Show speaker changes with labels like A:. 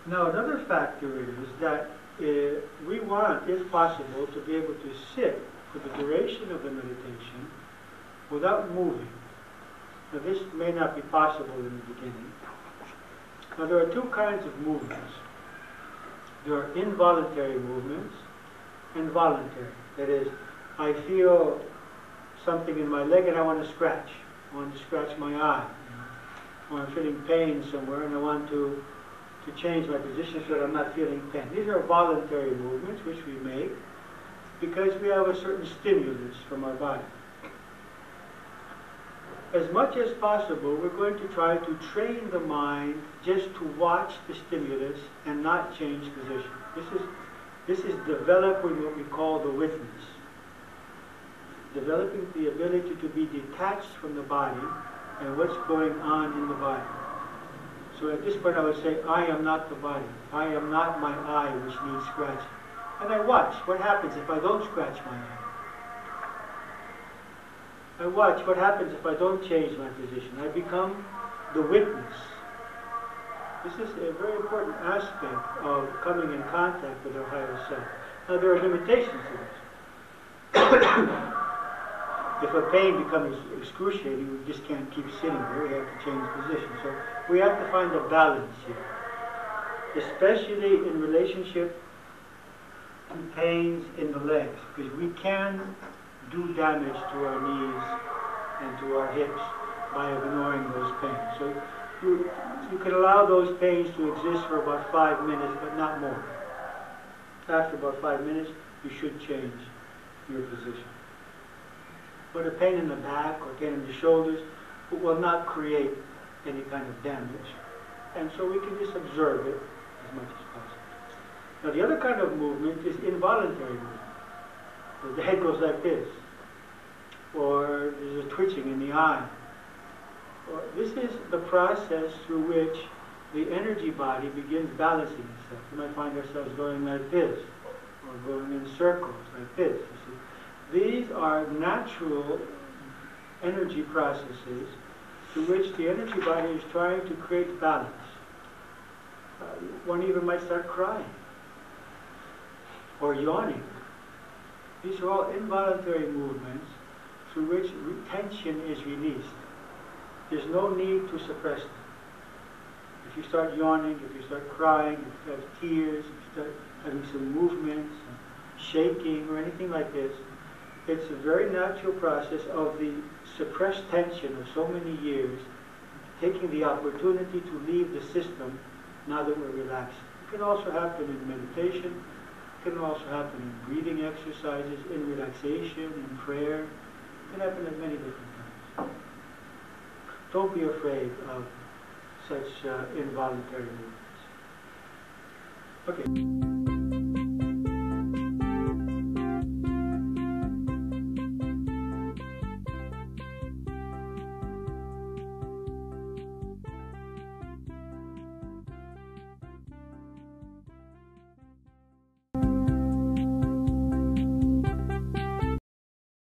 A: Now, another factor is that we want, if possible, to be able to sit for the duration of the meditation without moving. Now, this may not be possible in the beginning. Now, there are two kinds of movements. There are involuntary movements and voluntary. That is, I feel something in my leg and I want to scratch. I want to scratch my eye. Or I'm feeling pain somewhere and I want to change my position so that I'm not feeling pain. These are voluntary movements which we make because we have a certain stimulus from our body. As much as possible, we're going to try to train the mind just to watch the stimulus and not change position. This is developing what we call the witness. Developing the ability to be detached from the body and what's going on in the body. So at this point I would say, I am not the body. I am not my eye which needs scratching. And I watch what happens if I don't scratch my eye. I watch what happens if I don't change my position. I become the witness. This is a very important aspect of coming in contact with our higher self. Now there are limitations to this. If a pain becomes excruciating, we just can't keep sitting there. We have to change position. So we have to find a balance here, especially in relationship to pains in the legs, because we can do damage to our knees and to our hips by ignoring those pains. So you can allow those pains to exist for about 5 minutes, but not more. After about 5 minutes, you should change your position. But a pain in the back or pain in the shoulders will not create any kind of damage. And so we can just observe it as much as possible. Now the other kind of movement is involuntary movement. The head goes like this. Or there's a twitching in the eye. Or this is the process through which the energy body begins balancing itself. We might find ourselves going like this, or going in circles like this. You see? These are natural energy processes through which the energy body is trying to create balance. One even might start crying or yawning. These are all involuntary movements through which tension is released. There's no need to suppress them. If you start yawning, if you start crying, if you have tears, if you start having some movements, shaking or anything like this, it's a very natural process of the suppressed tension of so many years taking the opportunity to leave the system now that we're relaxed. It can also happen in meditation. It can also happen in breathing exercises, in relaxation, in prayer. It can happen at many different times. Don't be afraid of such involuntary movements. Okay.